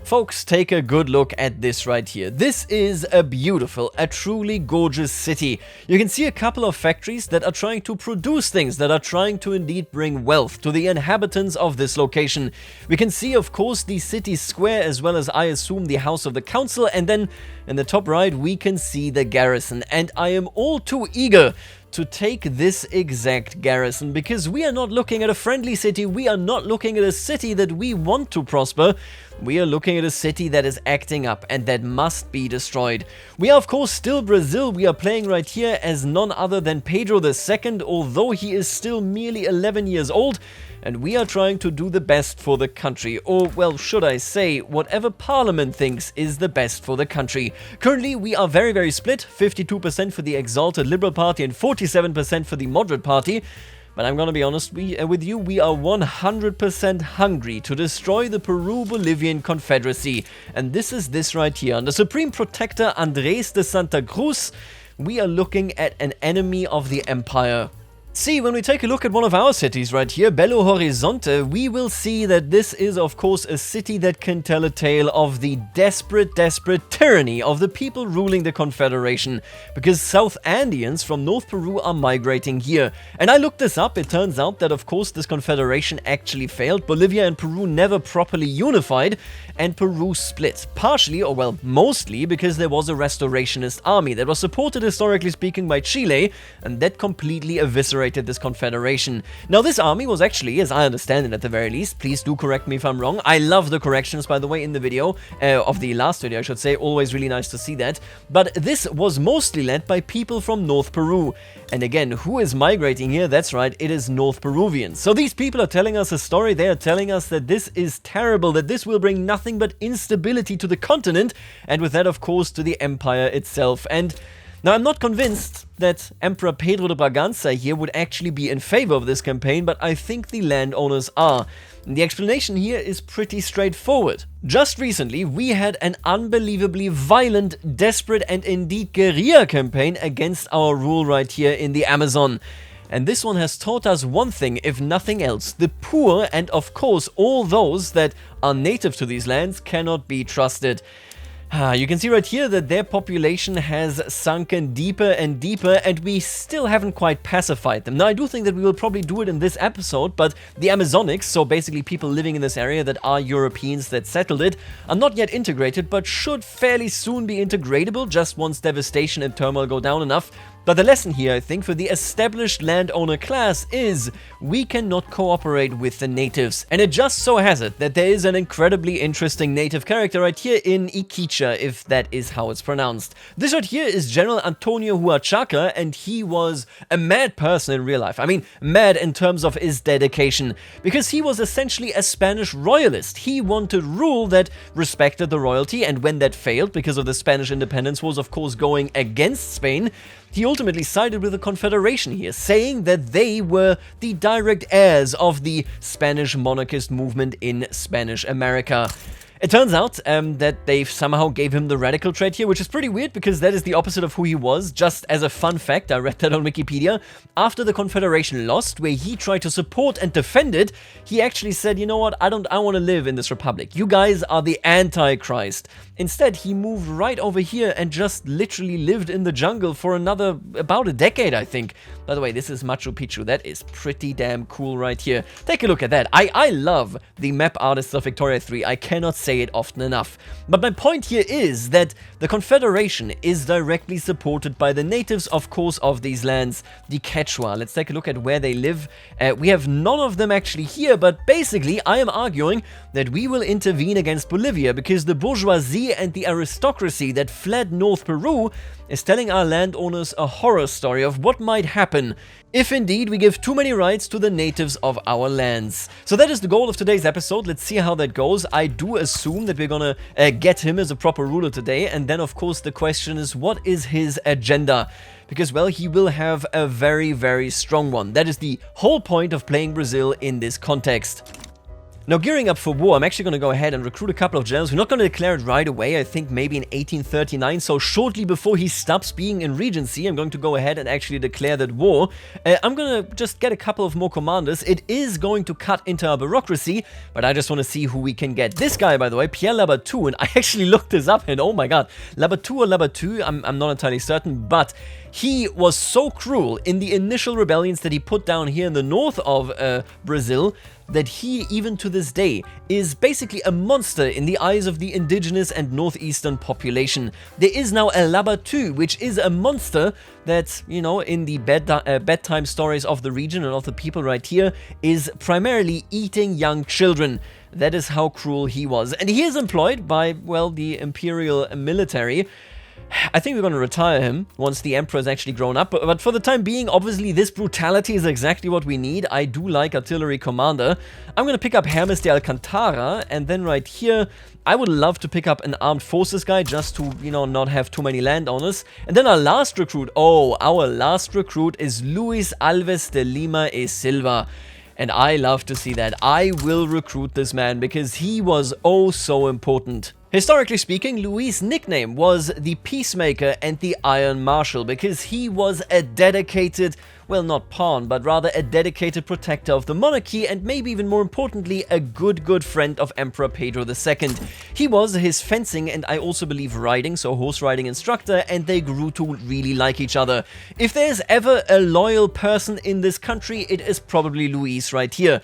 Folks, take a good look at this right here. This is a beautiful, a truly gorgeous city. You can see a couple of factories that are trying to produce things, that are trying to indeed bring wealth to the inhabitants of this location. We can see, of course, the city square, as well as, I assume, the house of the council, and then in the top right we can see the garrison. And I am all too eager to take this exact garrison, because we are not looking at a friendly city, we are not looking at a city that we want to prosper, we are looking at a city that is acting up and that must be destroyed. We are of course still Brazil, we are playing right here as none other than Pedro II, although he is still merely 11 years old, and we are trying to do the best for the country, or well, should I say, whatever Parliament thinks is the best for the country. Currently, we are very split, 52% for the exalted Liberal Party and 47% for the Moderate Party. But I'm gonna be honest with you, we are 100% hungry to destroy the Peru-Bolivian Confederacy. And this is this right here. Under Supreme Protector Andrés de Santa Cruz, we are looking at an enemy of the empire. See, when we take a look at one of our cities right here, Belo Horizonte, we will see that this is of course a city that can tell a tale of the desperate tyranny of the people ruling the Confederation, because South Andeans from North Peru are migrating here. And I looked this up, it turns out that of course this Confederation actually failed, Bolivia and Peru never properly unified, and Peru split, partially, or well, mostly, because there was a restorationist army that was supported historically speaking by Chile, and that completely eviscerated this confederation. Now this army was actually, as I understand it at the very least, please do correct me if I'm wrong, I love the corrections by the way in the video, of the last video I should say, always really nice to see that, but this was mostly led by people from North Peru. And again, who is migrating here? That's right, it is North Peruvians. So these people are telling us a story, they are telling us that this is terrible, that this will bring nothing but instability to the continent, and with that of course to the empire itself. And now, I'm not convinced that Emperor Pedro de Braganza here would actually be in favor of this campaign, but I think the landowners are. The explanation here is pretty straightforward. Just recently, we had an unbelievably violent, desperate, and indeed guerrilla campaign against our rule right here in the Amazon. And this one has taught us one thing, if nothing else: the poor, and of course all those that are native to these lands, cannot be trusted. You can see right here that their population has sunken deeper and deeper, and we still haven't quite pacified them. Now, I do think that we will probably do it in this episode, but the Amazonics, so basically people living in this area that are Europeans that settled it, are not yet integrated, but should fairly soon be integratable, just once devastation and turmoil go down enough. But the lesson here, I think, for the established landowner class is we cannot cooperate with the natives. And it just so has it that there is an incredibly interesting native character right here in Iquicha, if that is how it's pronounced. This right here is General Antonio Huachaca, and he was a mad person in real life. I mean, mad in terms of his dedication, because he was essentially a Spanish royalist. He wanted rule that respected the royalty, and when that failed, because of the Spanish independence was of course going against Spain, he ultimately sided with the Confederation here, saying that they were the direct heirs of the Spanish monarchist movement in Spanish America. It turns out that they somehow gave him the radical trait here, which is pretty weird because that is the opposite of who he was. Just as a fun fact, I read that on Wikipedia, after the Confederation lost, where he tried to support and defend it, he actually said, you know what, I want to live in this republic. You guys are the Antichrist. Instead, he moved right over here and just literally lived in the jungle for about a decade, I think. By the way, this is Machu Picchu. That is pretty damn cool right here. Take a look at that. I love the map artists of Victoria 3. I cannot say it often enough. But my point here is that the Confederation is directly supported by the natives, of course, of these lands, the Quechua. Let's take a look at where they live. We have none of them actually here, but basically I am arguing that we will intervene against Bolivia because the bourgeoisie and the aristocracy that fled North Peru is telling our landowners a horror story of what might happen if indeed we give too many rights to the natives of our lands. So that is the goal of today's episode. Let's see how that goes. I do assume that we're gonna get him as a proper ruler today, and then of course the question is, what is his agenda? Because, well, he will have a very strong one. That is the whole point of playing Brazil in this context. Now, gearing up for war, I'm actually going to go ahead and recruit a couple of generals. We're not going to declare it right away, I think maybe in 1839, so shortly before he stops being in Regency, I'm going to go ahead and actually declare that war. I'm going to just get a couple of more commanders. It is going to cut into our bureaucracy, but I just want to see who we can get. This guy, by the way, Pierre Labatut, and I actually looked this up, and oh my god, Labatut or Labatut, I'm not entirely certain, but he was so cruel in the initial rebellions that he put down here in the north of Brazil that he, even to this day, is basically a monster in the eyes of the indigenous and northeastern population. There is now a Labatut, which is a monster that, you know, in the bedtime stories of the region and of the people right here, is primarily eating young children. That is how cruel he was. And he is employed by, well, the imperial military. I think we're going to retire him once the Emperor is actually grown up, but for the time being, obviously this brutality is exactly what we need. I do like artillery commander. I'm going to pick up Hermes de Alcantara, and then right here, I would love to pick up an armed forces guy just to, you know, not have too many landowners. And then our last recruit is Luis Alves de Lima y Silva. And I love to see that. I will recruit this man because he was oh so important. Historically speaking, Louis' nickname was the Peacemaker and the Iron Marshal because he was a dedicated, well, not pawn, but rather a dedicated protector of the monarchy and maybe even more importantly, a good friend of Emperor Pedro II. He was his fencing and I also believe riding, so horse riding instructor, and they grew to really like each other. If there's ever a loyal person in this country, it is probably Louis right here.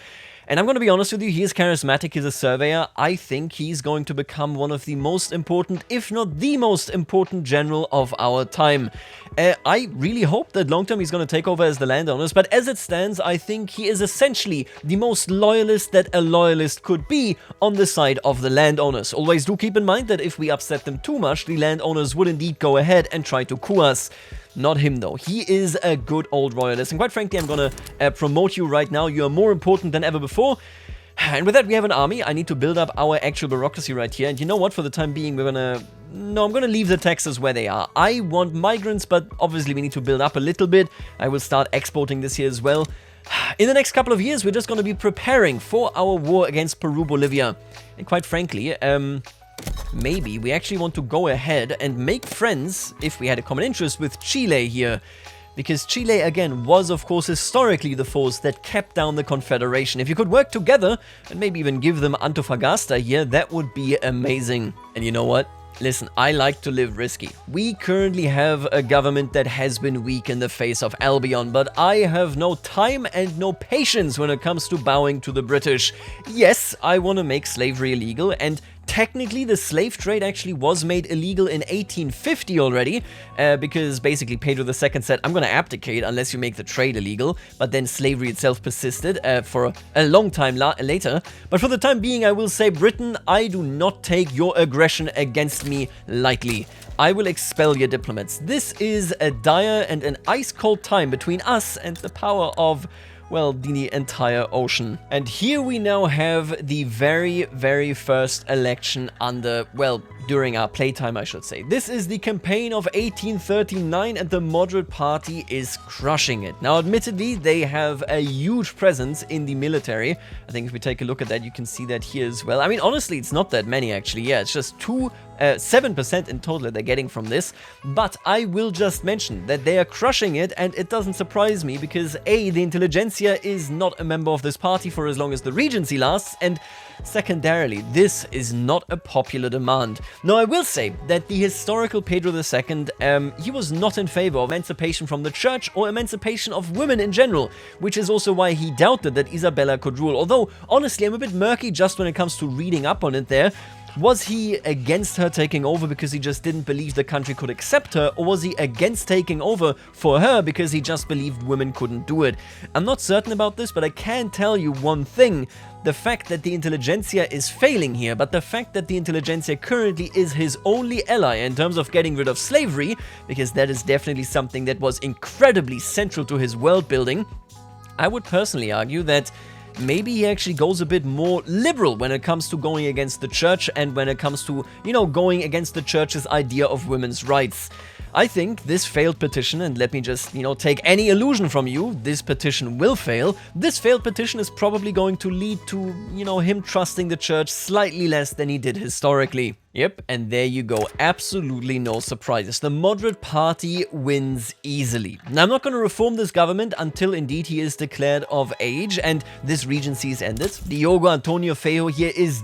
And I'm going to be honest with you, he is charismatic, he's a surveyor. I think he's going to become one of the most important, if not the most important general of our time. I really hope that long term he's going to take over as the landowners, but as it stands, I think he is essentially the most loyalist that a loyalist could be on the side of the landowners. Always do keep in mind that if we upset them too much, the landowners would indeed go ahead and try to coup us. Not him though. He is a good old royalist, and quite frankly, I'm gonna promote you right now. You are more important than ever before. And with that, we have an army. I need to build up our actual bureaucracy right here. And you know what? For the time being, I'm gonna leave the taxes where they are. I want migrants, but obviously we need to build up a little bit. I will start exporting this here as well. In the next couple of years, we're just gonna be preparing for our war against Peru, Bolivia. And quite frankly, maybe we actually want to go ahead and make friends, if we had a common interest, with Chile here. Because Chile, again, was of course historically the force that kept down the Confederation. If you could work together and maybe even give them Antofagasta here, that would be amazing. And you know what? Listen, I like to live risky. We currently have a government that has been weak in the face of Albion, but I have no time and no patience when it comes to bowing to the British. Yes, I want to make slavery illegal, and technically the slave trade actually was made illegal in 1850 already, because basically Pedro II said, I'm going to abdicate unless you make the trade illegal, but then slavery itself persisted for a long time later. But for the time being, I will say, Britain, I do not take your aggression against me lightly. I will expel your diplomats. This is a dire and an ice-cold time between us and the power of, well, the entire ocean. And here we now have the very first election under, well, during our playtime, I should say. This is the campaign of 1839 and the Moderate Party is crushing it. Now, admittedly, they have a huge presence in the military. I think if we take a look at that, you can see that here as well. I mean, honestly, it's not that many, actually. Yeah, it's just 7% in total that they're getting from this. But I will just mention that they are crushing it, and it doesn't surprise me because A, the intelligentsia is not a member of this party for as long as the Regency lasts, and secondarily, this is not a popular demand. Now, I will say that the historical Pedro II, he was not in favor of emancipation from the church or emancipation of women in general, which is also why he doubted that Isabella could rule. Although, honestly, I'm a bit murky just when it comes to reading up on it there. Was he against her taking over because he just didn't believe the country could accept her, or was he against taking over for her because he just believed women couldn't do it? I'm not certain about this, but I can tell you one thing. The fact that the intelligentsia is failing here, but the fact that the intelligentsia currently is his only ally in terms of getting rid of slavery, because that is definitely something that was incredibly central to his world building, I would personally argue that maybe he actually goes a bit more liberal when it comes to going against the church and when it comes to, you know, going against the church's idea of women's rights. I think this failed petition, and let me just, take any illusion from you, this petition will fail. This failed petition is probably going to lead to, him trusting the church slightly less than he did historically. Yep, and there you go. Absolutely no surprises. The moderate party wins easily. Now, I'm not going to reform this government until indeed he is declared of age and this regency is ended. Diogo Antonio Feijó here is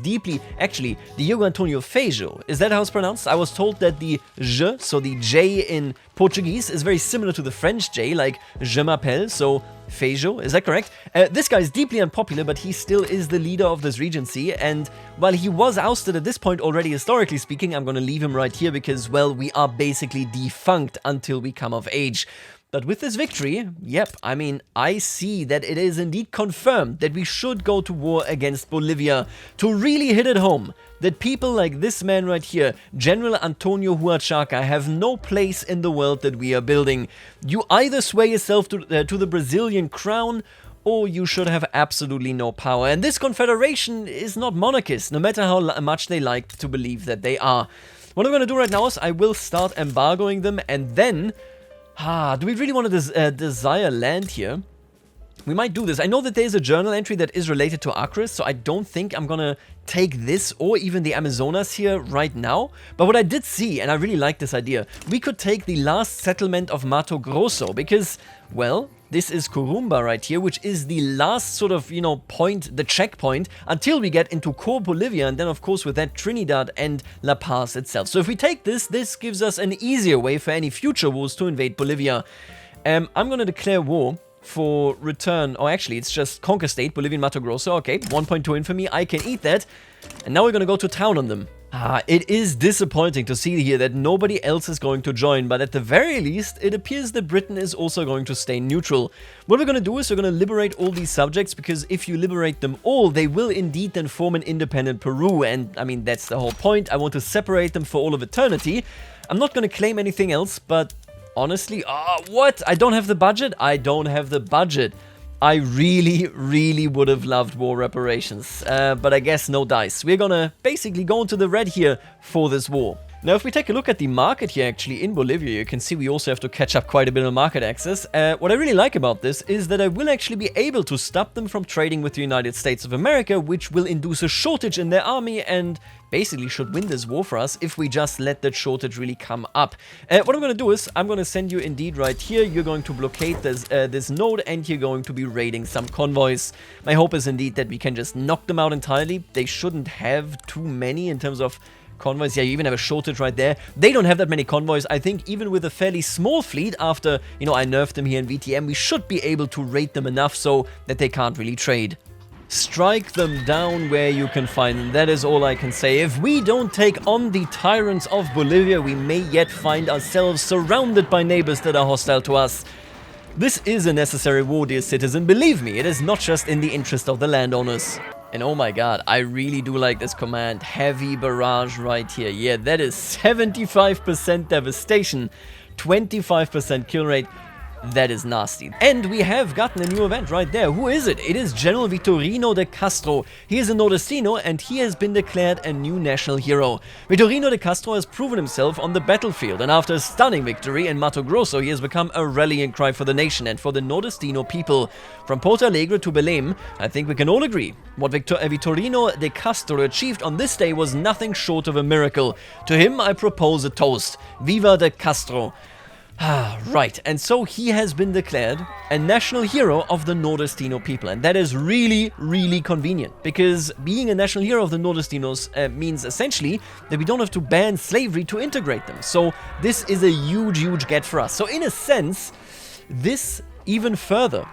actually, Diogo Antonio Feijó, is that how it's pronounced? I was told that the J, so the J in Portuguese, is very similar to the French J, like je m'appelle, so Feijó, is that correct? This guy is deeply unpopular, but he still is the leader of this regency, and while he was ousted at this point already, historically speaking, I'm gonna leave him right here because, well, we are basically defunct until we come of age. But with this victory, yep, I see that it is indeed confirmed that we should go to war against Bolivia to really hit it home that people like this man right here, General Antonio Huachaca, have no place in the world that we are building. You either sway yourself to the Brazilian crown, or you should have absolutely no power. And this confederation is not monarchist, no matter how much they like to believe that they are. What I'm going to do right now is I will start embargoing them, and then... do we really want to desire land here? We might do this. I know that there's a journal entry that is related to Acre, so I don't think I'm gonna take this or even the Amazonas here right now. But what I did see, and I really like this idea, we could take the last settlement of Mato Grosso because, well, this is Corumba right here, which is the last sort of, point, the checkpoint until we get into core Bolivia, and then of course with that Trinidad and La Paz itself. So if we take this, this gives us an easier way for any future wars to invade Bolivia. I'm gonna declare war for return, or actually it's just conquer state, Bolivian Mato Grosso, okay, 1.2 infamy, I can eat that. And now we're gonna go to town on them. It is disappointing to see here that nobody else is going to join, but at the very least, it appears that Britain is also going to stay neutral. What we're going to do is we're going to liberate all these subjects, because if you liberate them all, they will indeed then form an independent Peru, and that's the whole point. I want to separate them for all of eternity. I'm not going to claim anything else, but honestly, what? I don't have the budget? I don't have the budget. I really, really would have loved war reparations, but I guess no dice. We're gonna basically go into the red here for this war. Now, if we take a look at the market here, actually, in Bolivia, you can see we also have to catch up quite a bit of market access. What I really like about this is that I will actually be able to stop them from trading with the United States of America, which will induce a shortage in their army and basically should win this war for us if we just let that shortage really come up. What I'm going to do is I'm going to send you indeed right here. You're going to blockade this node, and you're going to be raiding some convoys. My hope is indeed that we can just knock them out entirely. They shouldn't have too many in terms of convoys. Yeah, you even have a shortage right there. They don't have that many convoys. I think even with a fairly small fleet, after, I nerfed them here in VTM, we should be able to raid them enough so that they can't really trade. Strike them down where you can find them. That is all I can say. If we don't take on the tyrants of Bolivia, we may yet find ourselves surrounded by neighbors that are hostile to us. This is a necessary war, dear citizen. Believe me, it is not just in the interest of the landowners. And oh my god, I really do like this command. Heavy barrage right here. Yeah, that is 75% devastation, 25% kill rate. That is nasty. And we have gotten a new event right there. Who is it? It is General Vitorino de Castro. He is a Nordestino, and he has been declared a new national hero. Vitorino de Castro has proven himself on the battlefield, and after a stunning victory in Mato Grosso, he has become a rallying cry for the nation and for the Nordestino people. From Porto Alegre to Belém, I think we can all agree, what Vitorino de Castro achieved on this day was nothing short of a miracle. To him, I propose a toast. Viva de Castro. Right, and so he has been declared a national hero of the Nordestino people, and that is really, really convenient, because being a national hero of the Nordestinos means essentially that we don't have to ban slavery to integrate them. So this is a huge, huge get for us. So in a sense, this even further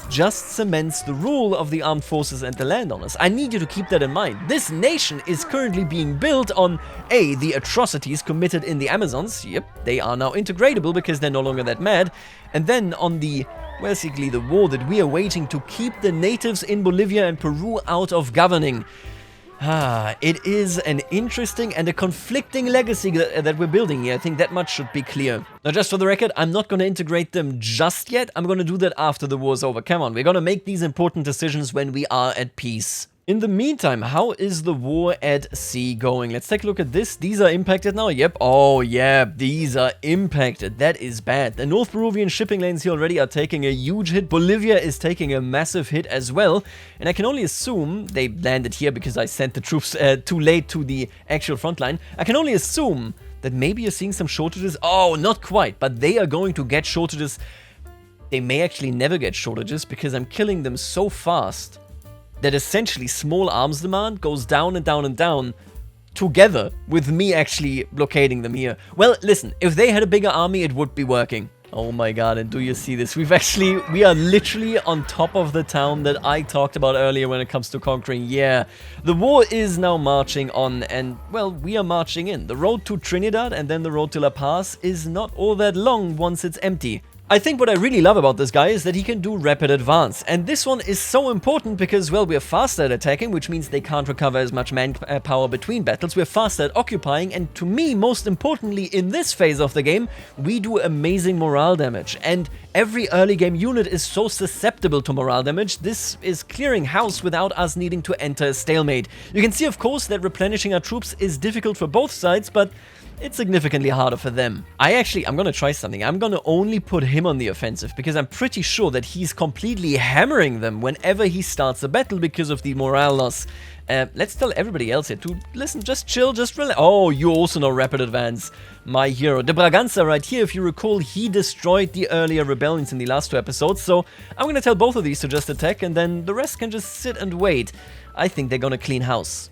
just cements the rule of the armed forces and the landowners. I need you to keep that in mind. This nation is currently being built on A, the atrocities committed in the Amazons. Yep, they are now integratable because they're no longer that mad. And then on the, basically the war that we are waging to keep the natives in Bolivia and Peru out of governing. It is an interesting and a conflicting legacy that we're building here. I think that much should be clear. Now, just for the record, I'm not going to integrate them just yet. I'm going to do that after the war's over. Come on, we're going to make these important decisions when we are at peace. In the meantime, how is the war at sea going? Let's take a look at this. These are impacted now. Yep. Oh, yeah. These are impacted. That is bad. The North Peruvian shipping lanes here already are taking a huge hit. Bolivia is taking a massive hit as well. And I can only assume they landed here because I sent the troops too late to the actual front line. I can only assume that maybe you're seeing some shortages. Oh, not quite. But they are going to get shortages. They may actually never get shortages because I'm killing them so fast that essentially small arms demand goes down and down and down together with me actually blockading them here. Well, listen, if they had a bigger army, it would be working. Oh my god, and do you see this? We are literally on top of the town that I talked about earlier when it comes to conquering. Yeah, the war is now marching on and, well, we are marching in. The road to Trinidad and then the road to La Paz is not all that long once it's empty. I think what I really love about this guy is that he can do rapid advance, and this one is so important because, well, we're faster at attacking, which means they can't recover as much manpower between battles. We're faster at occupying, and to me, most importantly, in this phase of the game, we do amazing morale damage, and every early game unit is so susceptible to morale damage. This is clearing house without us needing to enter a stalemate. You can see, of course, that replenishing our troops is difficult for both sides, but it's significantly harder for them. I'm gonna try something. I'm gonna only put him on the offensive because I'm pretty sure that he's completely hammering them whenever he starts a battle because of the morale loss. Let's tell everybody else here to listen, just chill, just relax. Oh, you also know rapid advance. My hero. De Braganza right here, if you recall, he destroyed the earlier rebellions in the last 2 episodes, so I'm gonna tell both of these to just attack and then the rest can just sit and wait. I think they're gonna clean house.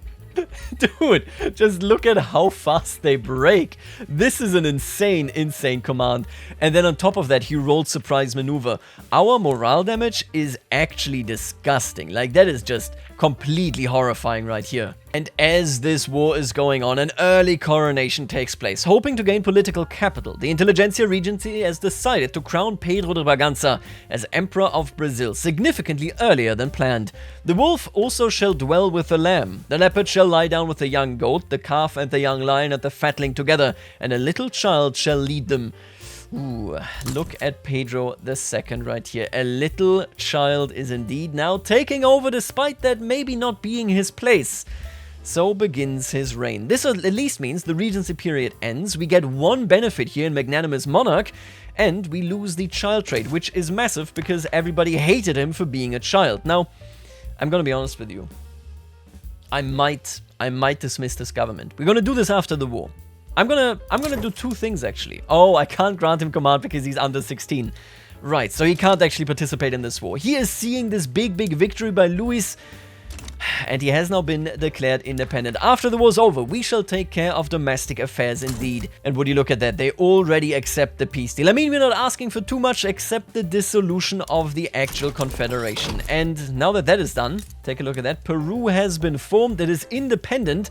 Dude, just look at how fast they break. This is an insane command. And then on top of that, he rolled surprise maneuver. Our morale damage is actually disgusting. Like, that is just completely horrifying right here. And as this war is going on, an early coronation takes place. Hoping to gain political capital, the Intelligentsia Regency has decided to crown Pedro de Braganza as Emperor of Brazil, significantly earlier than planned. The wolf also shall dwell with the lamb, the leopard shall lie down with the young goat, the calf and the young lion at the fatling together, and a little child shall lead them. Ooh, look at Pedro II right here. A little child is indeed now taking over, despite that maybe not being his place. So begins his reign. This at least means the regency period ends, we get one benefit here in Magnanimous Monarch, and we lose the child trait, which is massive because everybody hated him for being a child. Now, I'm gonna be honest with you. I might dismiss this government. We're gonna do this after the war. I'm gonna do 2 things actually. Oh, I can't grant him command because he's under 16. Right, so he can't actually participate in this war. He is seeing this big victory by Luis, and he has now been declared independent. After the war's over, we shall take care of domestic affairs indeed. And would you look at that, they already accept the peace deal. I mean, we're not asking for too much except the dissolution of the actual confederation. And now that that is done, take a look at that. Peru has been formed, it is independent.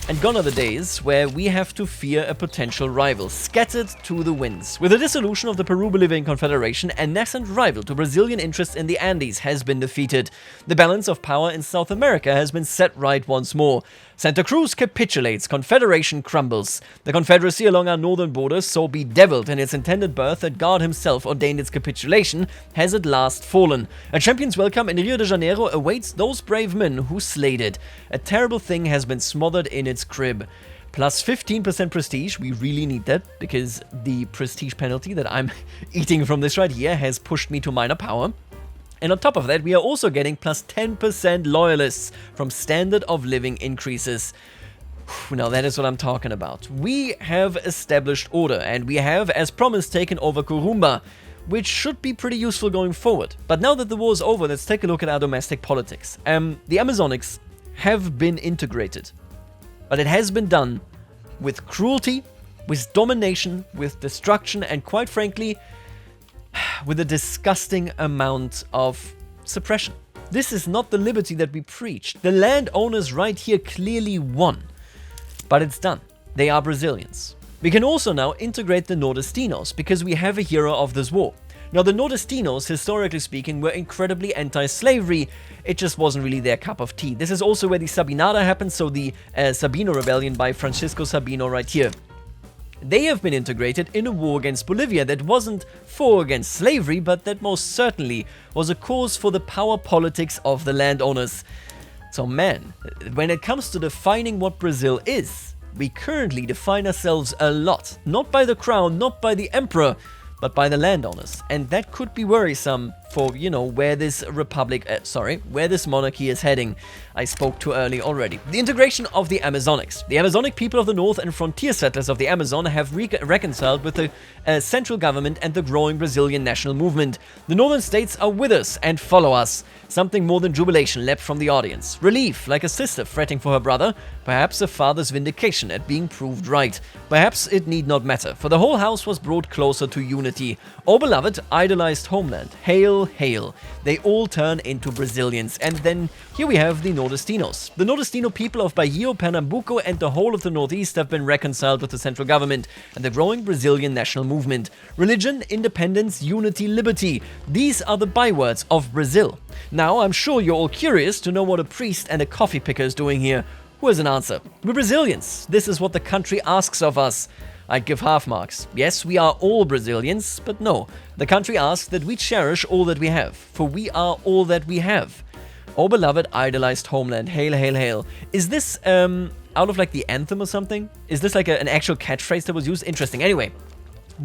And gone are the days where we have to fear a potential rival, scattered to the winds. With the dissolution of the Peru-Bolivian Confederation, a nascent rival to Brazilian interests in the Andes has been defeated. The balance of power in South America has been set right once more. Santa Cruz capitulates, Confederation crumbles. The Confederacy along our northern borders, so bedeviled in its intended birth that God himself ordained its capitulation, has at last fallen. A champion's welcome in Rio de Janeiro awaits those brave men who slayed it. A terrible thing has been smothered in its crib. Plus 15% prestige, we really need that, because the prestige penalty that I'm eating from this right here has pushed me to minor power. And on top of that, we are also getting plus 10% loyalists from standard of living increases. Now that is what I'm talking about. We have established order, and we have, as promised, taken over Kurumba, which should be pretty useful going forward. But now that the war is over, let's take a look at our domestic politics. The Amazonics have been integrated, but it has been done with cruelty, with domination, with destruction, and quite frankly, with a disgusting amount of suppression. This is not the liberty that we preached. The landowners right here clearly won, but it's done. They are Brazilians. We can also now integrate the Nordestinos because we have a hero of this war. Now, the Nordestinos, historically speaking, were incredibly anti-slavery. It just wasn't really their cup of tea. This is also where the Sabinada happened, so the Sabino rebellion by Francisco Sabino right here. They have been integrated in a war against Bolivia that wasn't for against slavery, but that most certainly was a cause for the power politics of the landowners. So man, when it comes to defining what Brazil is, we currently define ourselves a lot, not by the crown, not by the emperor, but by the landowners. And that could be worrisome for, where this where this monarchy is heading. I spoke too early already. The integration of the Amazonics. The Amazonic people of the north and frontier settlers of the Amazon have reconciled with the central government and the growing Brazilian national movement. The northern states are with us and follow us. Something more than jubilation leapt from the audience. Relief, like a sister fretting for her brother. Perhaps a father's vindication at being proved right. Perhaps it need not matter, for the whole house was brought closer to unity. O beloved, idolized homeland, hail, hail. They all turn into Brazilians. And then here we have the Nordestinos. The Nordestino people of Bahia, Pernambuco and the whole of the Northeast have been reconciled with the central government and the growing Brazilian national movement. Religion, independence, unity, liberty. These are the bywords of Brazil. Now, I'm sure you're all curious to know what a priest and a coffee picker is doing here. Who has an answer? We're Brazilians. This is what the country asks of us. I'd give half marks. Yes, we are all Brazilians, but no. The country asks that we cherish all that we have, for we are all that we have. Oh, beloved, idolized homeland, hail, hail, hail. Is this out of like the anthem or something? Is this like an actual catchphrase that was used? Interesting. Anyway,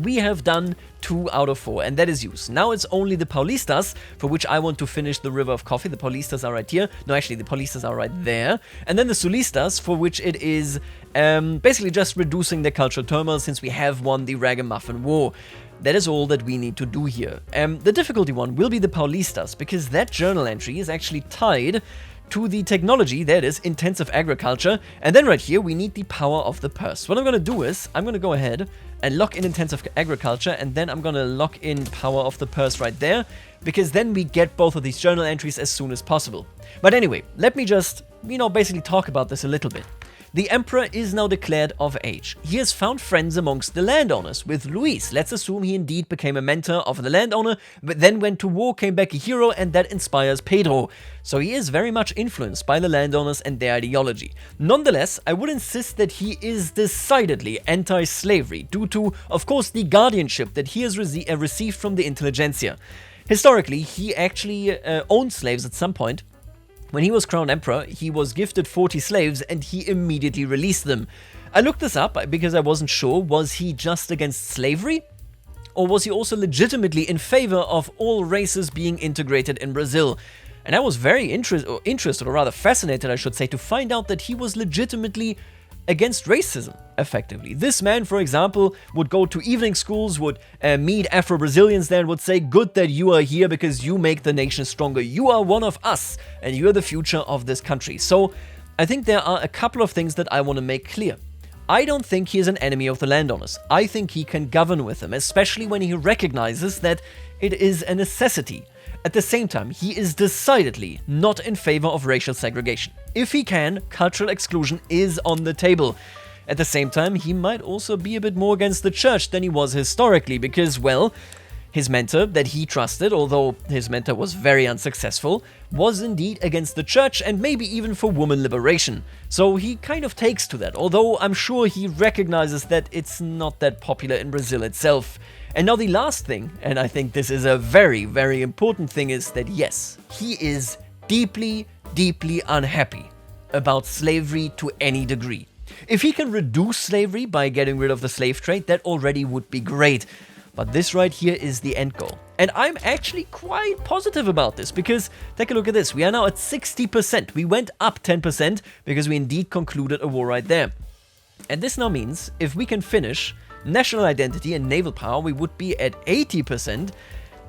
we have done 2 out of 4, and that is used. Now it's only the Paulistas, for which I want to finish the River of Coffee. The Paulistas are right here. No, actually, the Paulistas are right there. And then the Sulistas, for which it is basically just reducing the cultural turmoil since we have won the Ragamuffin War. That is all that we need to do here. The difficulty one will be the Paulistas, because that journal entry is actually tied to the technology, that is, intensive agriculture. And then right here, we need the power of the purse. What I'm going to do is, I'm going to go ahead and lock in intensive agriculture, and then I'm going to lock in power of the purse right there, because then we get both of these journal entries as soon as possible. But anyway, let me just, basically talk about this a little bit. The emperor is now declared of age. He has found friends amongst the landowners. With Luis, let's assume he indeed became a mentor of the landowner, but then went to war, came back a hero, and that inspires Pedro. So he is very much influenced by the landowners and their ideology. Nonetheless, I would insist that he is decidedly anti-slavery, due to, of course, the guardianship that he has received from the intelligentsia. Historically, he actually owned slaves at some point. When he was crowned emperor, he was gifted 40 slaves and he immediately released them. I looked this up because I wasn't sure, was he just against slavery? Or was he also legitimately in favor of all races being integrated in Brazil? And I was very interested, or rather fascinated, I should say, to find out that he was legitimately against racism, effectively. This man, for example, would go to evening schools, would meet Afro-Brazilians there and would say, good that you are here because you make the nation stronger. You are one of us and you're the future of this country. So I think there are a couple of things that I want to make clear. I don't think he is an enemy of the landowners. I think he can govern with them, especially when he recognizes that it is a necessity. At the same time, he is decidedly not in favor of racial segregation. If he can, cultural exclusion is on the table. At the same time, he might also be a bit more against the church than he was historically, because, well, his mentor that he trusted, although his mentor was very unsuccessful, was indeed against the church and maybe even for woman liberation. So he kind of takes to that, although I'm sure he recognizes that it's not that popular in Brazil itself. And now the last thing, and I think this is a very, very important thing, is that yes, he is deeply, deeply unhappy about slavery to any degree. If he can reduce slavery by getting rid of the slave trade, that already would be great. But this right here is the end goal. And I'm actually quite positive about this, because take a look at this. We are now at 60%. We went up 10% because we indeed concluded a war right there. And this now means if we can finish national identity and naval power, we would be at 80%,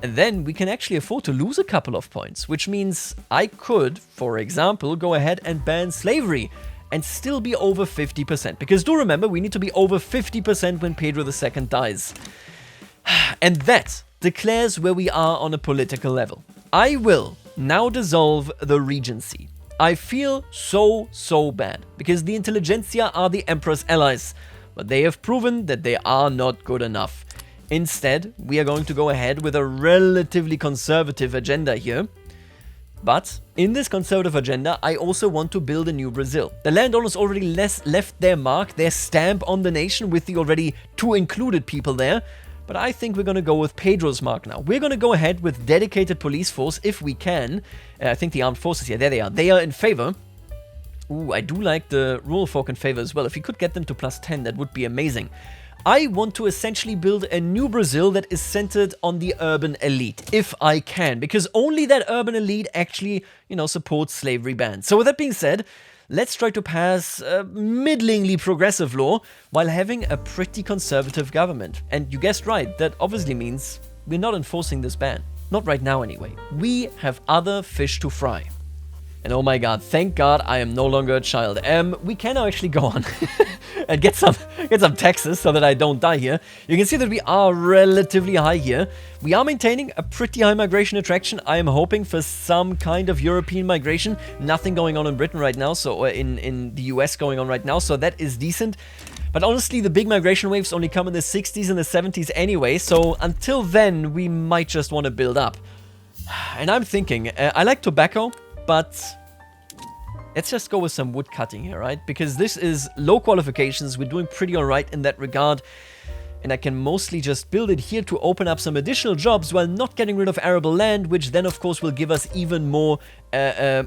and then we can actually afford to lose a couple of points, which means I could, for example, go ahead and ban slavery and still be over 50%. Because do remember, we need to be over 50% when Pedro II dies. And that declares where we are on a political level. I will now dissolve the regency. I feel so bad, because the intelligentsia are the emperor's allies, but they have proven that they are not good enough. Instead, we are going to go ahead with a relatively conservative agenda here. But in this conservative agenda, I also want to build a new Brazil. The landowners already left their mark, their stamp on the nation with the already 2 included people there. but I think we're going to go with Pedro's mark now. We're going to go ahead with dedicated police force if we can. I think the armed forces here, there they are. They are in favor. Ooh, I do like the rural folk in favor as well. If we could get them to +10, that would be amazing. I want to essentially build a new Brazil that is centered on the urban elite, if I can, because only that urban elite actually, supports slavery bans. So with that being said, let's try to pass a middlingly progressive law while having a pretty conservative government. And you guessed right, that obviously means we're not enforcing this ban. Not right now anyway. We have other fish to fry. And oh my god, thank god I am no longer a child. We can now actually go on and get some taxes so that I don't die here. You can see that we are relatively high here. We are maintaining a pretty high migration attraction. I am hoping for some kind of European migration. Nothing going on in Britain right now, or in the US going on right now, so that is decent. But honestly, the big migration waves only come in the 60s and the 70s anyway, so until then, we might just want to build up. And I'm thinking, I like tobacco, but let's just go with some wood cutting here, right? Because this is low qualifications, we're doing pretty alright in that regard, and I can mostly just build it here to open up some additional jobs while not getting rid of arable land, which then of course will give us even more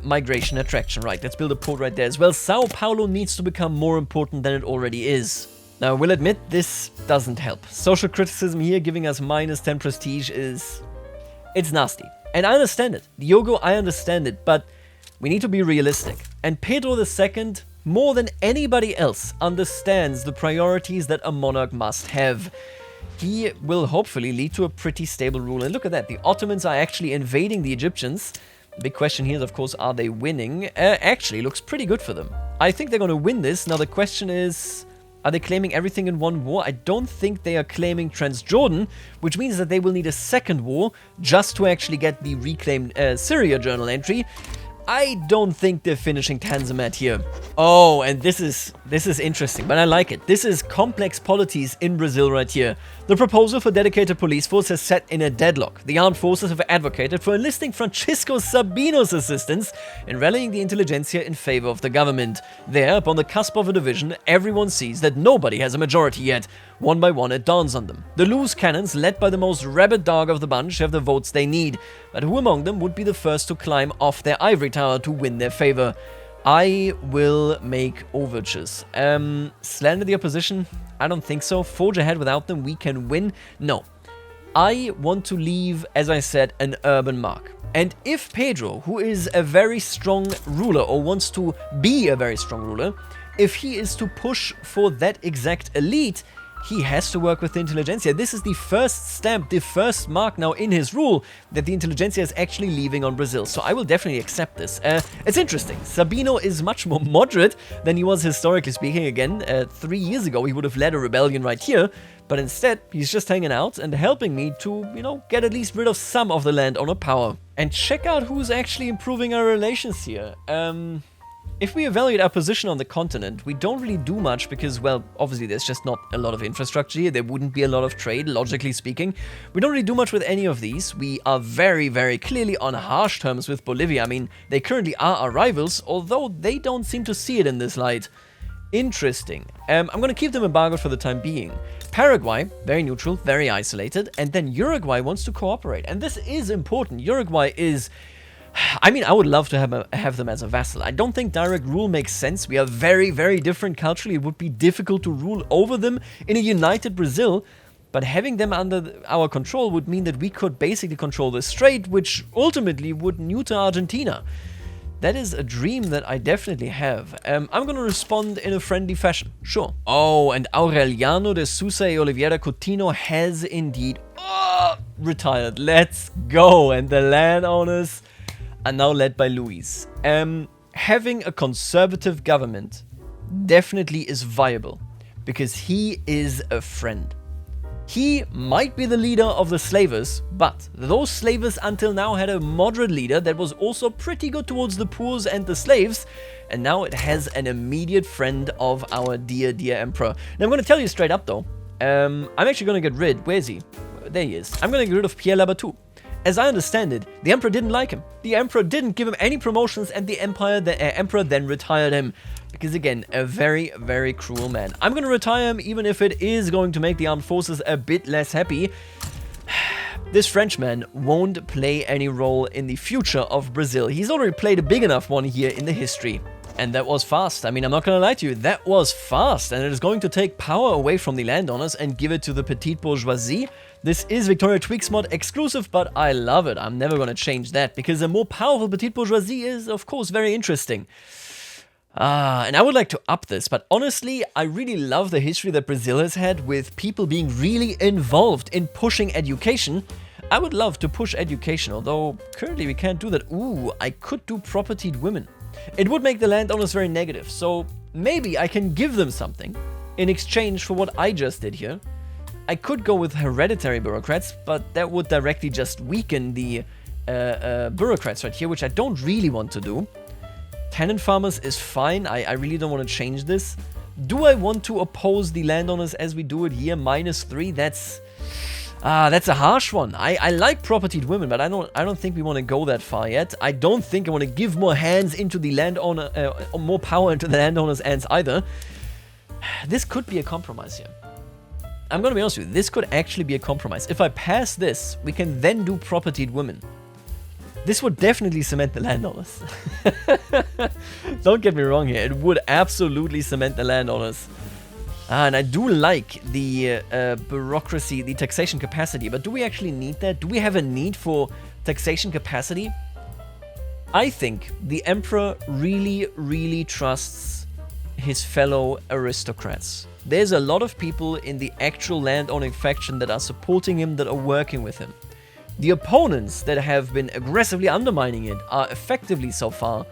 migration attraction. Right, let's build a port right there as well. Sao Paulo needs to become more important than it already is. Now, I will admit, this doesn't help. Social criticism here giving us -10 prestige it's nasty. And I understand it. Diogo, I understand it, but we need to be realistic. And Pedro II, more than anybody else, understands the priorities that a monarch must have. He will hopefully lead to a pretty stable rule. And look at that, the Ottomans are actually invading the Egyptians. The big question here is, of course, are they winning? Actually, looks pretty good for them. I think they're going to win this. Now, the question is, are they claiming everything in one war? I don't think they are claiming Transjordan, which means that they will need a second war just to actually get the reclaimed Syria journal entry. I don't think they're finishing Tanzimat here. Oh, and this is interesting, but I like it. This is complex polities in Brazil right here. The proposal for dedicated police force has set in a deadlock. The armed forces have advocated for enlisting Francisco Sabino's assistance in rallying the intelligentsia in favor of the government. There, upon the cusp of a division, everyone sees that nobody has a majority yet. One by one, it dawns on them. The loose cannons, led by the most rabid dog of the bunch, have the votes they need. But who among them would be the first to climb off their ivory tower to win their favor? I will make overtures. Slander the opposition? I don't think so. Forge ahead without them, we can win? No. I want to leave, as I said, an urban mark. And if Pedro, who is a very strong ruler, or wants to be a very strong ruler, if he is to push for that exact elite, he has to work with the intelligentsia. This is the first stamp, the first mark now in his rule that the intelligentsia is actually leaving on Brazil. So I will definitely accept this. It's interesting. Sabino is much more moderate than he was historically speaking. Again, 3 years ago, he would have led a rebellion right here. But instead, he's just hanging out and helping me to, get at least rid of some of the landowner power. And check out who's actually improving our relations here. If we evaluate our position on the continent, we don't really do much because, well, obviously there's just not a lot of infrastructure here. There wouldn't be a lot of trade, logically speaking. We don't really do much with any of these. We are very, very clearly on harsh terms with Bolivia. I mean, they currently are our rivals, although they don't seem to see it in this light. Interesting. I'm going to keep them embargoed for the time being. Paraguay, very neutral, very isolated. And then Uruguay wants to cooperate. And this is important. Uruguay is... I mean, I would love to have them as a vassal. I don't think direct rule makes sense. We are very, very different culturally. It would be difficult to rule over them in a united Brazil. But having them under our control would mean that we could basically control the strait, which ultimately would neuter Argentina. That is a dream that I definitely have. I'm going to respond in a friendly fashion. Sure. Oh, and Aureliano de Sousa y Oliveira Coutinho has indeed retired. Let's go. And the landowners are now led by Luis. Having a conservative government definitely is viable because he is a friend. He might be the leader of the slavers, but those slavers until now had a moderate leader that was also pretty good towards the poor and the slaves, and now it has an immediate friend of our dear, dear emperor. Now I'm going to tell you straight up though, I'm actually going to get rid, where is he? There he is. I'm going to get rid of Pierre Labatut. As I understand it, the emperor didn't like him. The emperor didn't give him any promotions, and the emperor then retired him because again, a very, very cruel man. I'm gonna retire him, even if it is going to make the armed forces a bit less happy. This Frenchman won't play any role in the future of Brazil. He's already played a big enough one here in the history. And that was fast. I mean, I'm not gonna lie to you, that was fast. And it is going to take power away from the landowners and give it to the petite bourgeoisie. This is Victoria Tweaks mod exclusive, but I love it. I'm never gonna change that, because a more powerful petite bourgeoisie is, of course, very interesting. And I would like to up this, but honestly, I really love the history that Brazil has had with people being really involved in pushing education. I would love to push education, although currently we can't do that. Ooh, I could do propertied women. It would make the landowners very negative, so maybe I can give them something in exchange for what I just did here. I could go with hereditary bureaucrats, but that would directly just weaken the bureaucrats right here, which I don't really want to do. Tenant farmers is fine. I really don't want to change this. Do I want to oppose the landowners as we do it here? -3. That's a harsh one. I like propertied women, but I don't think we want to go that far yet. I don't think I want to give more hands into the landowner, more power into the landowners' hands either. This could be a compromise here. I'm gonna be honest with you. This could actually be a compromise. If I pass this, we can then do propertied women. This would definitely cement the landowners. Don't get me wrong here. It would absolutely cement the landowners. And I do like the bureaucracy, the taxation capacity. But do we actually need that? Do we have a need for taxation capacity? I think the emperor really, really trusts his fellow aristocrats. There's a lot of people in the actual landowning faction that are supporting him, that are working with him. The opponents that have been aggressively undermining it are effectively so far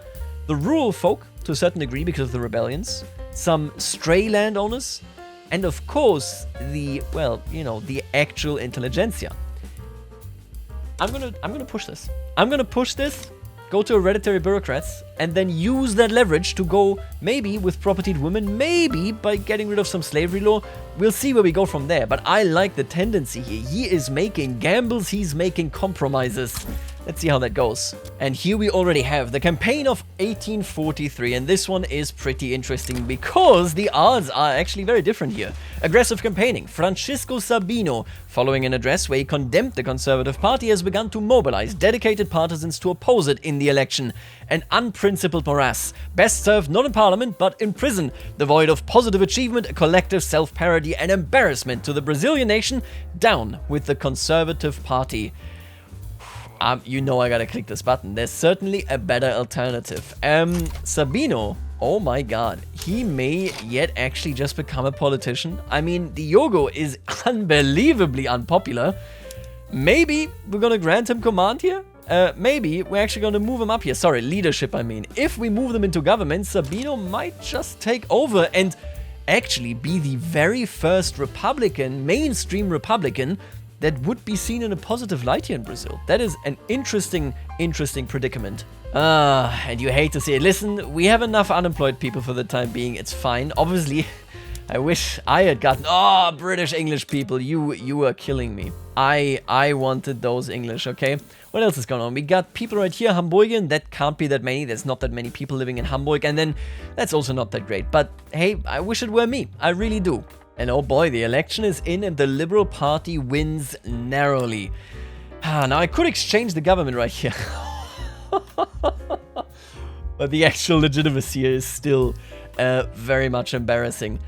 the rural folk, to a certain degree because of the rebellions, some stray landowners, and of course the, well, you know, the actual intelligentsia. I'm gonna push this. I'm gonna push this, go to hereditary bureaucrats, and then use that leverage to go maybe with propertied women, maybe by getting rid of some slavery law. We'll see where we go from there, but I like the tendency here. He is making gambles, he's making compromises. Let's see how that goes. And here we already have the campaign of 1843, and this one is pretty interesting because the odds are actually very different here. Aggressive campaigning. Francisco Sabino, following an address where he condemned the Conservative Party, has begun to mobilize dedicated partisans to oppose it in the election. An unprincipled morass, best served not in parliament but in prison, devoid of positive achievement, a collective self-parody, and embarrassment to the Brazilian nation. Down with the Conservative Party. You know I gotta click this button. There's certainly a better alternative. Sabino, oh my god, he may yet actually just become a politician. I mean, Diogo is unbelievably unpopular. Maybe we're gonna grant him command here? Maybe we're actually gonna move him up here. Sorry, leadership, I mean. If we move them into government, Sabino might just take over and actually be the very first Republican, mainstream Republican, that would be seen in a positive light here in Brazil. That is an interesting predicament. And you hate to see it. Listen, we have enough unemployed people for the time being. It's fine. Obviously, I wish I had gotten... Oh, British English people, you are killing me. I wanted those English, okay? What else is going on? We got people right here, Hamburgian. That can't be that many. There's not that many people living in Hamburg. And then that's also not that great. But hey, I wish it were me. I really do. And oh boy, the election is in and the Liberal Party wins narrowly. Now I could exchange the government right here. But the actual legitimacy here is still very much embarrassing.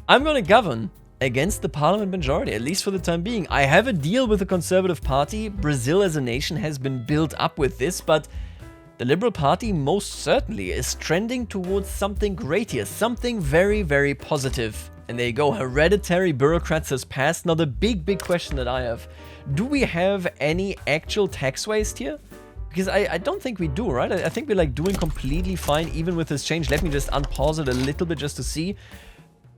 I'm going to govern against the parliament majority, at least for the time being. I have a deal with the Conservative Party. Brazil as a nation has been built up with this, but the Liberal Party most certainly is trending towards something great here. Something very, very positive. And there you go, hereditary bureaucrats has passed. Now the big question that I have, do we have any actual tax waste here? Because I don't think we do, right? I think we're like doing completely fine even with this change. Let me just unpause it a little bit just to see.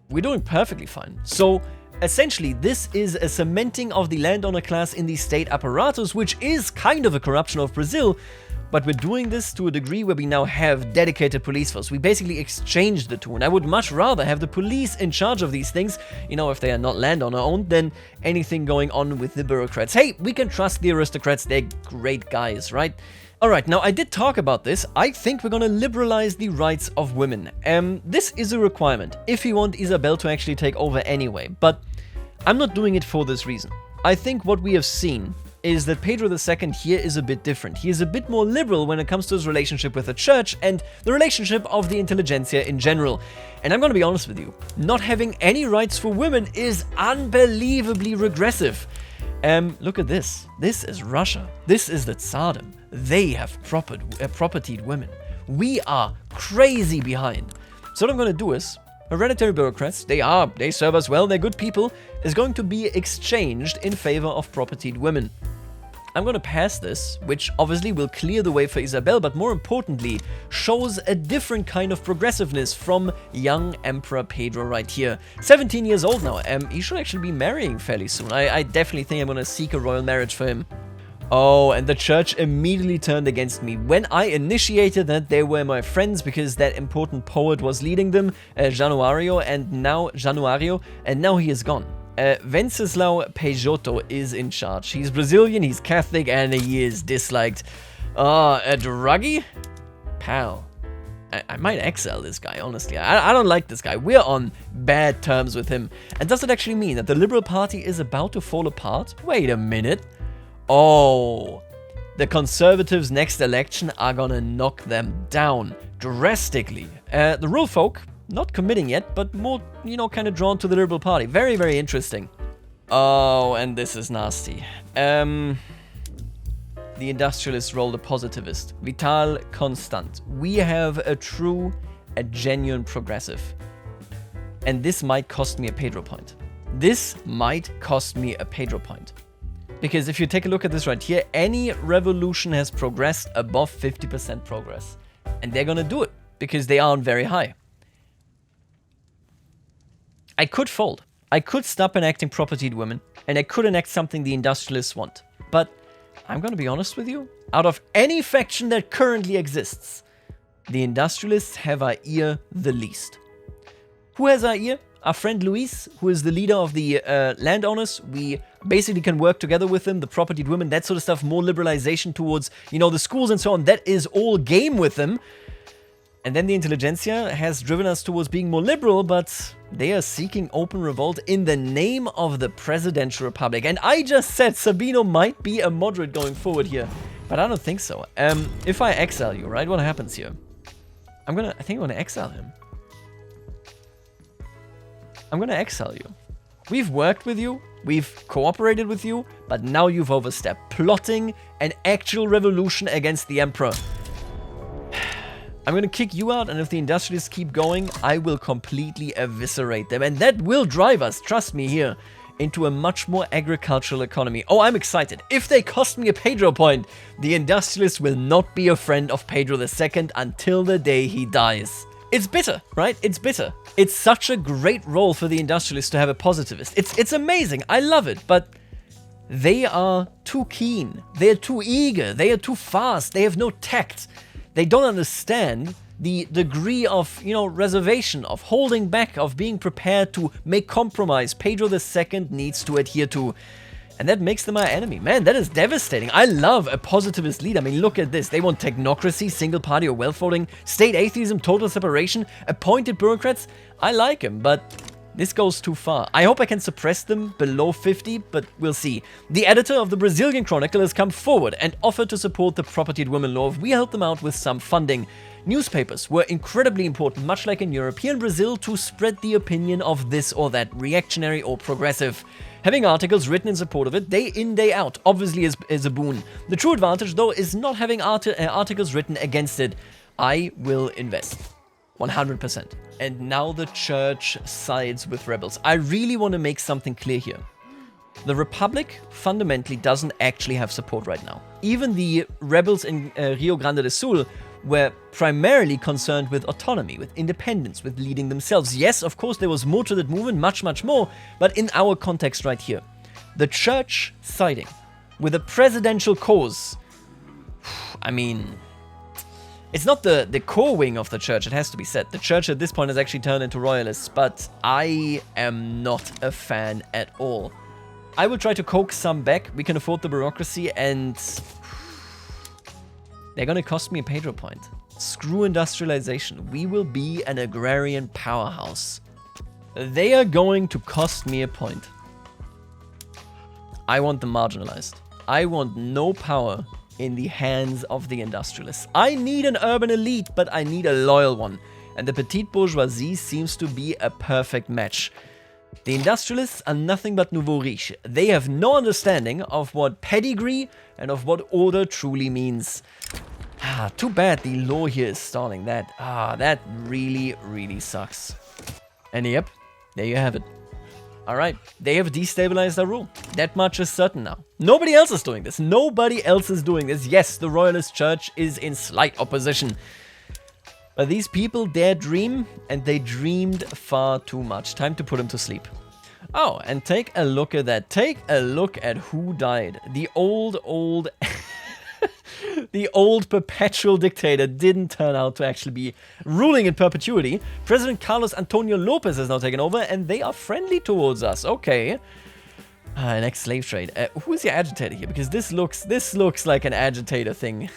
We're doing perfectly fine. So essentially this is a cementing of the landowner class in the state apparatus, which is kind of a corruption of Brazil. But we're doing this to a degree where we now have dedicated police force. We basically exchanged the two, and I would much rather have the police in charge of these things, you know, if they are not landowner owned, than anything going on with the bureaucrats. Hey, we can trust the aristocrats, they're great guys, right? Alright, now I did talk about this. I think we're gonna liberalize the rights of women. This is a requirement if you want Isabel to actually take over anyway, but I'm not doing it for this reason. I think what we have seen is that Pedro II here is a bit different. He is a bit more liberal when it comes to his relationship with the church and the relationship of the intelligentsia in general. And I'm gonna be honest with you, not having any rights for women is unbelievably regressive. Look at this. This is Russia. This is the Tsardom. They have propertied women. We are crazy behind. So what I'm gonna do is, hereditary bureaucrats, they serve us well, they're good people, is going to be exchanged in favor of propertied women. I'm going to pass this, which obviously will clear the way for Isabel, but more importantly, shows a different kind of progressiveness from young Emperor Pedro right here. 17 years old now. He should actually be marrying fairly soon. I definitely think I'm going to seek a royal marriage for him. Oh, and the church immediately turned against me. When I initiated that, they were my friends because that important poet was leading them, Januario, and now he is gone. Venceslau Peixoto is in charge. He's Brazilian, he's Catholic, and he is disliked. A druggie? Pal. I might exile this guy, honestly. I don't like this guy. We're on bad terms with him. And does it actually mean that the Liberal Party is about to fall apart? Wait a minute. Oh, the Conservatives' next election are gonna knock them down drastically. The rural folk, not committing yet, but more, kind of drawn to the Liberal Party. Very, very interesting. Oh, and this is nasty. The industrialist role, the positivist. Vital Constant. We have a genuine progressive. And this might cost me a Pedro point. Because if you take a look at this right here, any revolution has progressed above 50% progress. And they're gonna do it, because they aren't very high. I could fold. I could stop enacting propertied women, and I could enact something the industrialists want. But I'm gonna be honest with you, out of any faction that currently exists, the industrialists have our ear the least. Who has our ear? Our friend Luis, who is the leader of the landowners. We basically can work together with them, the propertied women, that sort of stuff, more liberalization towards, the schools and so on. That is all game with them. And then the intelligentsia has driven us towards being more liberal, but they are seeking open revolt in the name of the presidential republic. And I just said Sabino might be a moderate going forward here, but I don't think so. If I exile you, right, what happens here? I think I'm gonna exile him. I'm gonna exile you. We've worked with you, we've cooperated with you, but now you've overstepped, plotting an actual revolution against the emperor. I'm gonna kick you out, and if the industrialists keep going, I will completely eviscerate them. And that will drive us, trust me here, into a much more agricultural economy. Oh, I'm excited. If they cost me a Pedro point, the industrialist will not be a friend of Pedro II until the day he dies. It's bitter, right? It's bitter. It's such a great role for the industrialists to have a positivist. It's amazing. I love it, but they are too keen. They're too eager. They are too fast. They have no tact. They don't understand the degree of, reservation, of holding back, of being prepared to make compromise Pedro II needs to adhere to. And that makes them our enemy. Man, that is devastating. I love a positivist leader. I mean, look at this. They want technocracy, single party or wealth voting, state atheism, total separation, appointed bureaucrats. I like him, but this goes too far. I hope I can suppress them below 50, but we'll see. The editor of the Brazilian Chronicle has come forward and offered to support the propertied women law if we help them out with some funding. Newspapers were incredibly important, much like in Europe, here in Brazil, to spread the opinion of this or that, reactionary or progressive. Having articles written in support of it, day in, day out, obviously is a boon. The true advantage, though, is not having articles written against it. I will invest. 100%. And now the church sides with rebels. I really want to make something clear here. The Republic fundamentally doesn't actually have support right now. Even the rebels in Rio Grande do Sul were primarily concerned with autonomy, with independence, with leading themselves. Yes, of course, there was more to that movement, much more, but in our context right here, the church siding with a presidential cause, I mean, it's not the core wing of the church, it has to be said. The church at this point has actually turned into royalists, but I am not a fan at all. I will try to coax some back. We can afford the bureaucracy, and They're gonna cost me a Pedro point. Screw industrialization. We will be an agrarian powerhouse. They are going to cost me a point. I want them marginalized. I want no power in the hands of the industrialists. I need an urban elite, but I need a loyal one. And the petite bourgeoisie seems to be a perfect match. The industrialists are nothing but nouveau riche. They have no understanding of what pedigree and of what order truly means. Too bad the law here is stalling. That really, really sucks. And yep, there you have it. Alright, they have destabilized our rule. That much is certain now. Nobody else is doing this. Nobody else is doing this. Yes, the Royalist Church is in slight opposition. But these people dare dream, and they dreamed far too much. Time to put them to sleep. Oh, and take a look at that. Take a look at who died. The old... The old perpetual dictator didn't turn out to actually be ruling in perpetuity. President Carlos Antonio Lopez has now taken over, and they are friendly towards us. Okay. An ex-slave trade. Who's your agitator here? Because this looks like an agitator thing.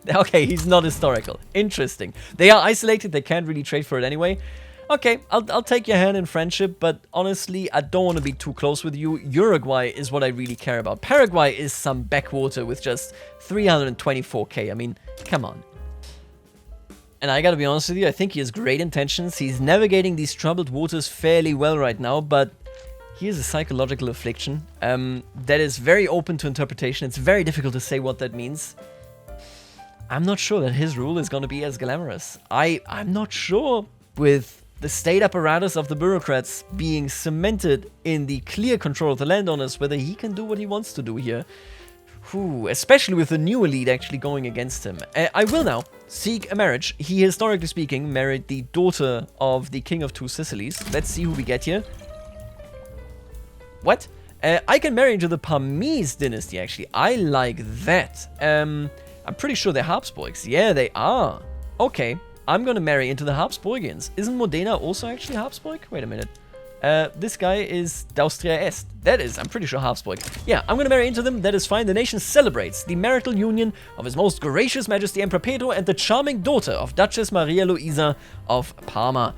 Okay, he's not historical. Interesting. They are isolated. They can't really trade for it anyway. Okay, I'll take your hand in friendship, but honestly, I don't want to be too close with you. Uruguay is what I really care about. Paraguay is some backwater with just 324k. I mean, come on. And I gotta be honest with you, I think he has great intentions. He's navigating these troubled waters fairly well right now, but he has a psychological affliction that is very open to interpretation. It's very difficult to say what that means. I'm not sure that his rule is going to be as glamorous. I'm not sure with the state apparatus of the bureaucrats being cemented in the clear control of the landowners, whether he can do what he wants to do here. Especially with the new elite actually going against him. I will now seek a marriage. He, historically speaking, married the daughter of the King of Two Sicilies. Let's see who we get here. What? I can marry into the Parmese dynasty, actually. I like that. I'm pretty sure they're Habsburgs. Yeah, they are. Okay. I'm gonna marry into the Habsburgians. Isn't Modena also actually Habsburg? Wait a minute. This guy is d'Austria Est. That is, I'm pretty sure Habsburg. Yeah, I'm gonna marry into them. That is fine. The nation celebrates the marital union of His Most Gracious Majesty Emperor Pedro and the charming daughter of Duchess Maria Luisa of Parma.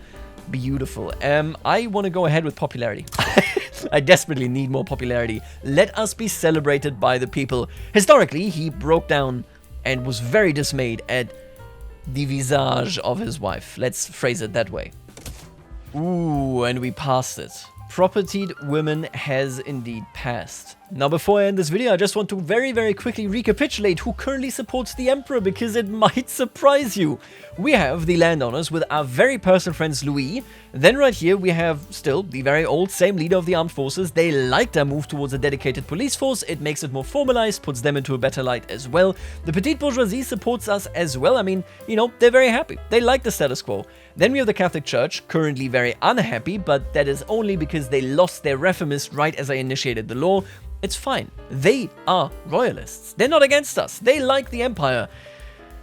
Beautiful. I want to go ahead with popularity. I desperately need more popularity. Let us be celebrated by the people. Historically, he broke down and was very dismayed at the visage of his wife. Let's phrase it that way. Ooh, and we passed it. Propertied women has indeed passed. Now, before I end this video, I just want to very, very quickly recapitulate who currently supports the Emperor, because it might surprise you. We have the landowners with our very personal friends Louis. Then right here, we have still the very old, same leader of the armed forces. They like their move towards a dedicated police force. It makes it more formalized, puts them into a better light as well. The petite bourgeoisie supports us as well. I mean, you know, they're very happy. They like the status quo. Then we have the Catholic Church, currently very unhappy, but that is only because they lost their reformist right as I initiated the law. It's fine. They are royalists. They're not against us. They like the empire.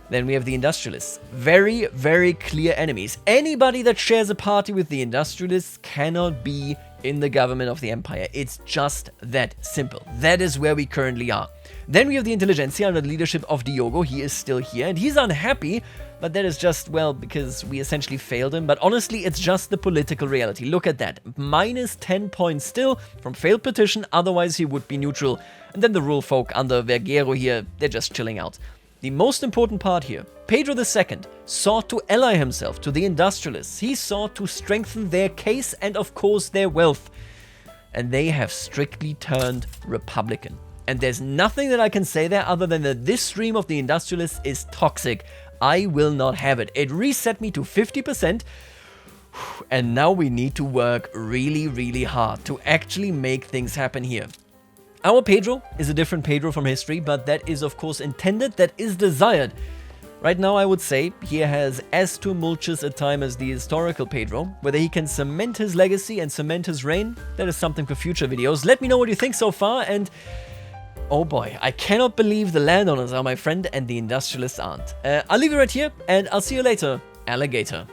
Then we have the industrialists. Very, very clear enemies. Anybody that shares a party with the industrialists cannot be in the government of the empire. It's just that simple. That is where we currently are. Then we have the intelligentsia under the leadership of Diogo. He is still here and he's unhappy, but that is just, well, because we essentially failed him. But honestly, it's just the political reality. Look at that. Minus 10 points still from failed petition. Otherwise, he would be neutral. And then the rule folk under Vergero here, they're just chilling out. The most important part here, Pedro II sought to ally himself to the industrialists. He sought to strengthen their case and, of course, their wealth. And they have strictly turned Republican. And there's nothing that I can say there other than that this stream of the industrialists is toxic. I will not have it. It reset me to 50%. And now we need to work really, really hard to actually make things happen here. Our Pedro is a different Pedro from history, but that is of course intended, that is desired. Right now I would say he has as tumultuous a time as the historical Pedro. Whether he can cement his legacy and cement his reign, that is something for future videos. Let me know what you think so far, and oh boy, I cannot believe the landowners are my friend and the industrialists aren't. I'll leave it right here, and I'll see you later, alligator.